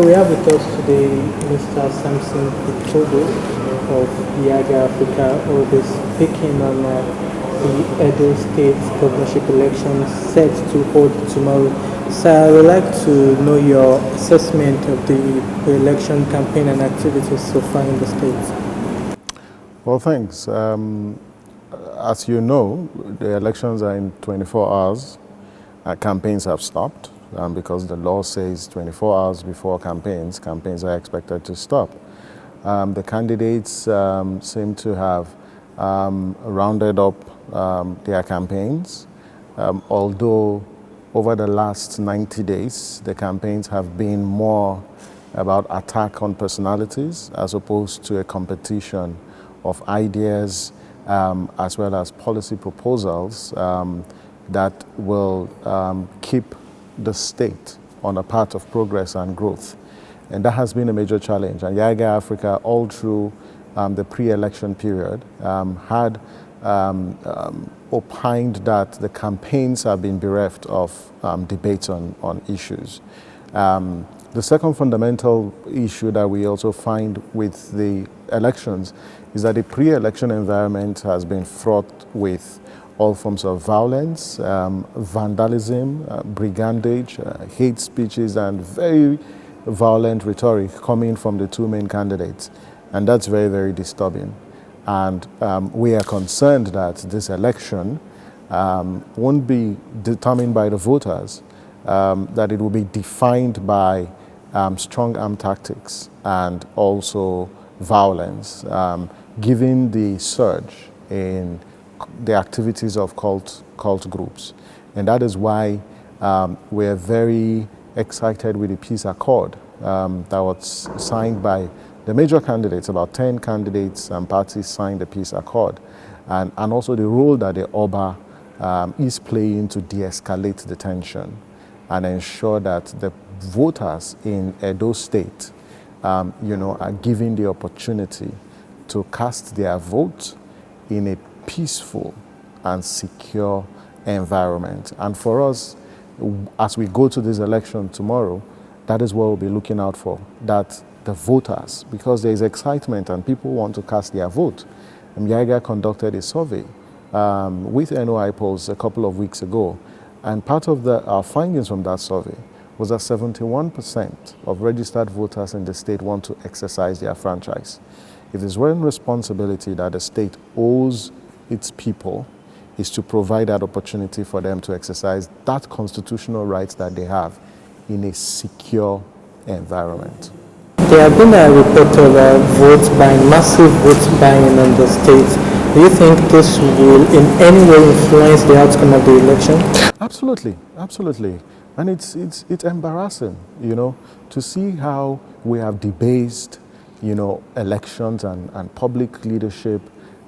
So we have with us today Mr. Samson Kutogo of YIAGA Africa, who will be speaking on the Edo State governorship election set to hold tomorrow. Sir, I would like to know your assessment of the election campaign and activities so far in the state. Well, thanks. As you know, the elections are in 24 hours. Campaigns have stopped because the law says 24 hours before campaigns are expected to stop. The candidates seem to have rounded up their campaigns, although over the last 90 days, the campaigns have been more about attack on personalities as opposed to a competition of ideas as well as policy proposals that will keep the state on a path of progress and growth. And that has been a major challenge. And YIAGA Africa, all through the pre-election period, had opined that the campaigns have been bereft of debates on issues. The second fundamental issue that we also find with the elections is that the pre-election environment has been fraught with all forms of violence, vandalism, brigandage, hate speeches, and very violent rhetoric coming from the two main candidates. And that's very, very disturbing. And we are concerned that this election won't be determined by the voters, that it will be defined by strong arm tactics and also violence, given the surge in the activities of cult groups. And that is why we're very excited with the peace accord that was signed by the major candidates. About 10 candidates and parties signed the peace accord, and also the role that the Oba is playing to de-escalate the tension and ensure that the voters in Edo State are given the opportunity to cast their vote in a peaceful and secure environment. And for us, as we go to this election tomorrow, that is what we'll be looking out for, that the voters, because there is excitement and people want to cast their vote. YIAGA conducted a survey with NOI polls a couple of weeks ago, and part of our findings from that survey was that 71% of registered voters in the state want to exercise their franchise. If there's one responsibility that the state owes its people, is to provide that opportunity for them to exercise that constitutional rights that they have in a secure environment. There have been a report of vote buying, massive vote buying on the state. Do you think this will in any way influence the outcome of the election? Absolutely, absolutely. And it's embarrassing, to see how we have debased, elections and public leadership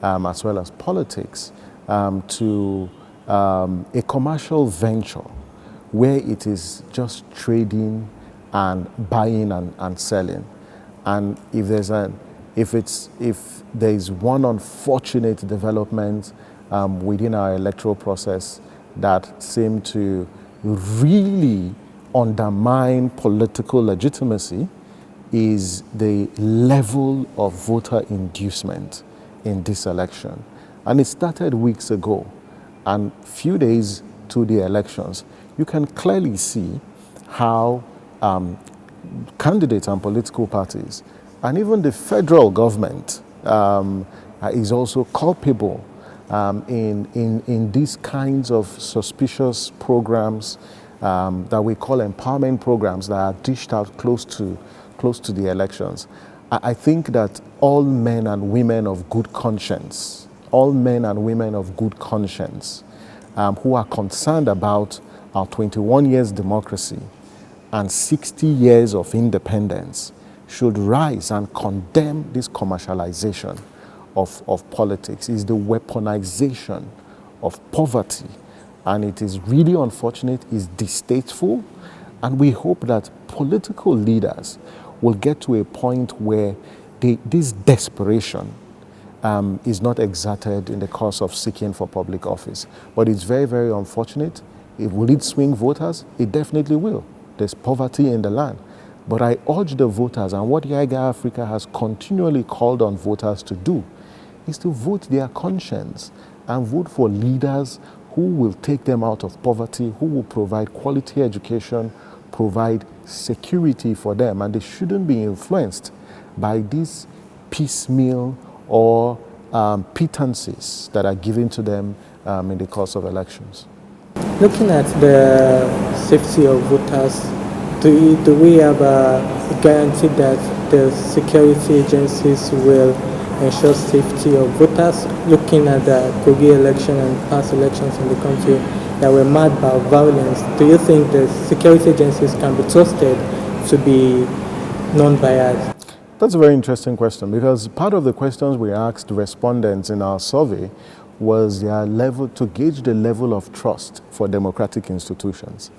as well as politics to a commercial venture where it is just trading and buying and selling. And if there is one unfortunate development within our electoral process that seem to really undermine political legitimacy, is the level of voter inducement in this election. And it started weeks ago, and few days to the elections, you can clearly see how candidates and political parties, and even the federal government is also culpable in these kinds of suspicious programs that we call empowerment programs that are dished out close to the elections. I think that all men and women of good conscience, who are concerned about our 21 years democracy and 60 years of independence should rise and condemn this commercialization of politics. It's the weaponization of poverty, and it is really unfortunate, it's distasteful, and we hope that political leaders will get to a point where this desperation is not exerted in the course of seeking for public office. But it's very, very unfortunate. Will it swing voters? It definitely will. There's poverty in the land. But I urge the voters, and what YIAGA Africa has continually called on voters to do, is to vote their conscience and vote for leaders who will take them out of poverty, who will provide quality education, provide security for them, and they shouldn't be influenced by these piecemeal or pittances that are given to them in the course of elections. Looking at the safety of voters, do we have a guarantee that the security agencies will ensure safety of voters? Looking at the Kogi election and past elections in the country that were marked by violence, do you think the security agencies can be trusted to be non-biased? That's a very interesting question, because part of the questions we asked respondents in our survey was their level, to gauge the level of trust for democratic institutions.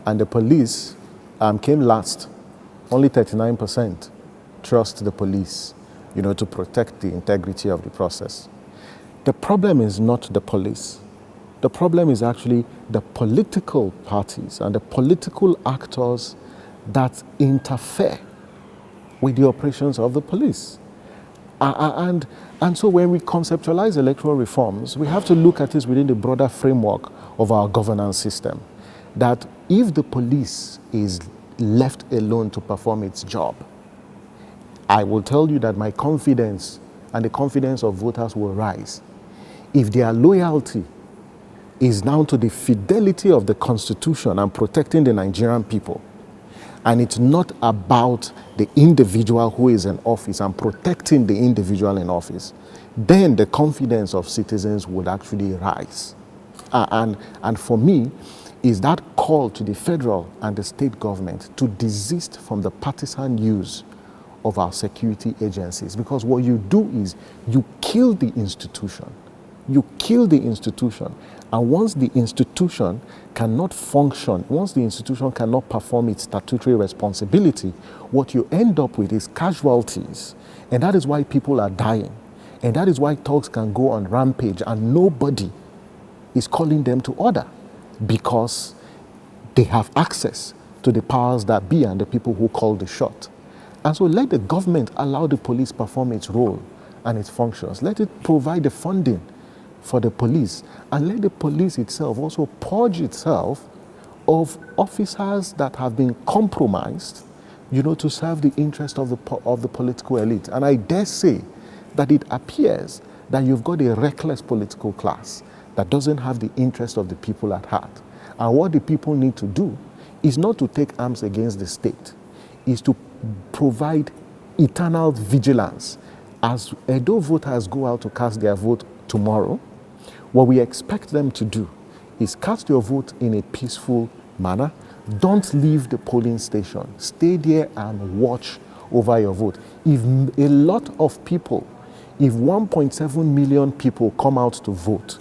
And the police came last. Only 39% trust the police, to protect the integrity of the process. The problem is not the police. The problem is actually the political parties and the political actors that interfere with the operations of the police. And so when we conceptualize electoral reforms, we have to look at this within the broader framework of our governance system. That if the police is left alone to perform its job, I will tell you that my confidence and the confidence of voters will rise. If their loyalty is down to the fidelity of the Constitution and protecting the Nigerian people, and it's not about the individual who is in office and protecting the individual in office, then the confidence of citizens would actually rise. And for me, is that call to the federal and the state government to desist from the partisan use of our security agencies. Because what you do is you kill the institution. You kill the institution. And once the institution cannot function, once the institution cannot perform its statutory responsibility, what you end up with is casualties. And that is why people are dying. And that is why thugs can go on rampage and nobody is calling them to order, because they have access to the powers that be and the people who call the shot. And so let the government allow the police perform its role and its functions. Let it provide the funding for the police, and let the police itself also purge itself of officers that have been compromised, to serve the interest of the political elite. And I dare say that it appears that you've got a reckless political class that doesn't have the interest of the people at heart. And what the people need to do is not to take arms against the state, is to provide eternal vigilance. As Edo voters go out to cast their vote tomorrow, what we expect them to do is cast your vote in a peaceful manner. Don't leave the polling station. Stay there and watch over your vote. If a lot of people, if 1.7 million people come out to vote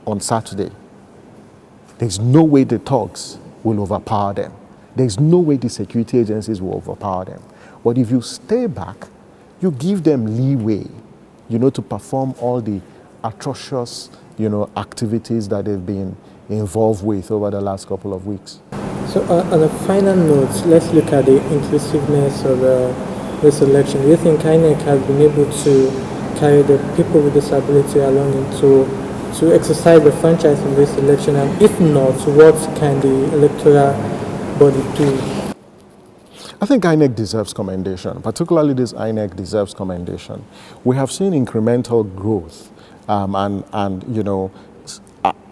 on Saturday, there's no way the thugs will overpower them. There's no way the security agencies will overpower them. But if you stay back, you give them leeway, to perform all the atrocious, activities that they've been involved with over the last couple of weeks. So on a final note, let's look at the inclusiveness of this election. Do you think INEC has been able to carry the people with disability along to exercise the franchise in this election? And if not, what can the electoral body do? I think INEC deserves commendation, particularly this INEC deserves commendation. We have seen incremental growth and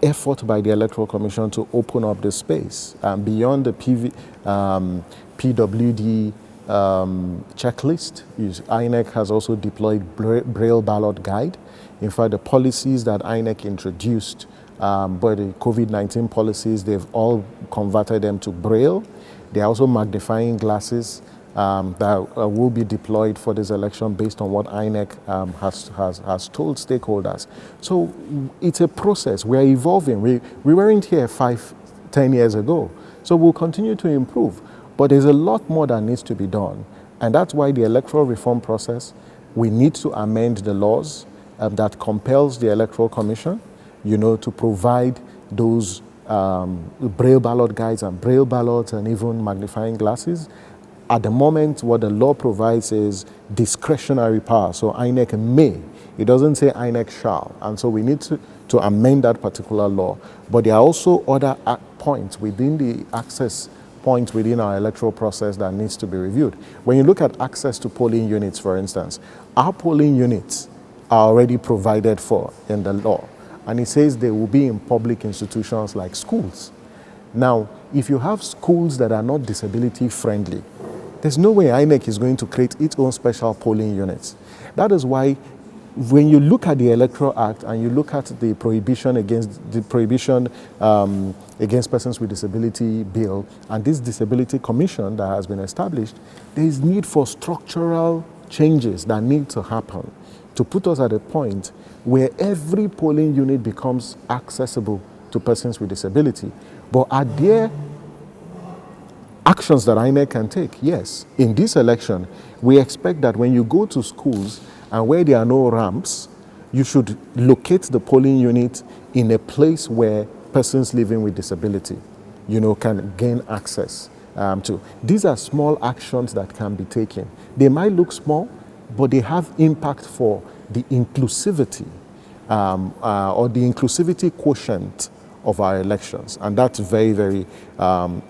effort by the Electoral Commission to open up the space beyond the PWD checklist. INEC has also deployed Braille ballot guide. In fact, the policies that INEC introduced, by the COVID-19 policies, they've all converted them to Braille. There are also magnifying glasses that will be deployed for this election based on what INEC has told stakeholders. So it's a process. We're evolving. We weren't here 5-10 years ago. So we'll continue to improve. But there's a lot more that needs to be done. And that's why the electoral reform process, we need to amend the laws that compels the Electoral Commission, to provide those Braille ballot guides and Braille ballots and even magnifying glasses. At the moment, what the law provides is discretionary power. So INEC may. It doesn't say INEC shall. And so we need to amend that particular law. But there are also other points within the access points within our electoral process that needs to be reviewed. When you look at access to polling units, for instance, our polling units are already provided for in the law. And it says they will be in public institutions like schools. Now, if you have schools that are not disability friendly, there's no way INEC is going to create its own special polling units. That is why when you look at the Electoral Act and you look at the prohibition against persons with disability bill and this disability commission that has been established, there is need for structural changes that need to happen to put us at a point where every polling unit becomes accessible to persons with disability. But are there actions that INEC can take? Yes. In this election, we expect that when you go to schools and where there are no ramps, you should locate the polling unit in a place where persons living with disability, can gain access to. These are small actions that can be taken. They might look small, but they have impact for the inclusivity or the inclusivity quotient of our elections. And that's very, very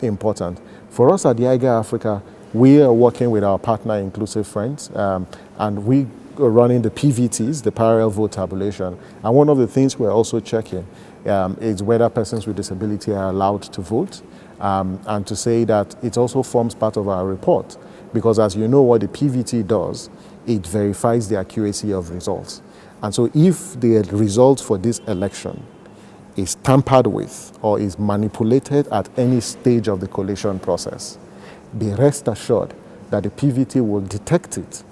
important. For us at YIAGA Africa, we are working with our partner Inclusive Friends, and we are running the PVTs, the parallel vote tabulation. And one of the things we're also checking is whether persons with disability are allowed to vote, and to say that it also forms part of our report. Because as you know what the PVT does, it verifies the accuracy of results. And so if the results for this election is tampered with or is manipulated at any stage of the collation process, be rest assured that the PVT will detect it,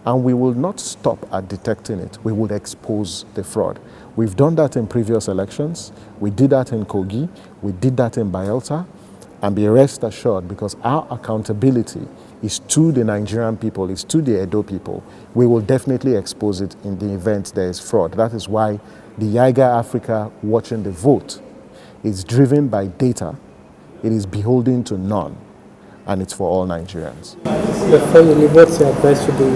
and we will not stop at detecting it. We will expose the fraud. We've done that in previous elections. We did that in Kogi. We did that in Bayelsa. And be rest assured, because our accountability is to the Nigerian people, is to the Edo people. We will definitely expose it in the event there is fraud. That is why the YIAGA Africa Watching the Vote is driven by data. It is beholden to none, and it's for all Nigerians. Before you leave, what's your advice to the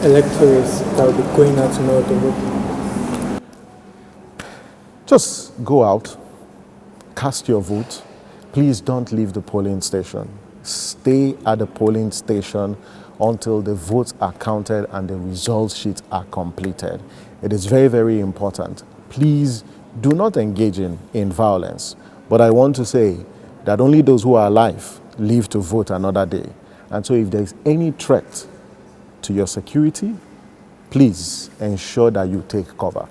electors that will be going out tomorrow to vote? Just go out, cast your vote. Please don't leave the polling station. Stay at the polling station until the votes are counted and the results sheets are completed. It is very, very important. Please do not engage in violence. But I want to say that only those who are alive live to vote another day. And so if there is any threat to your security, please ensure that you take cover.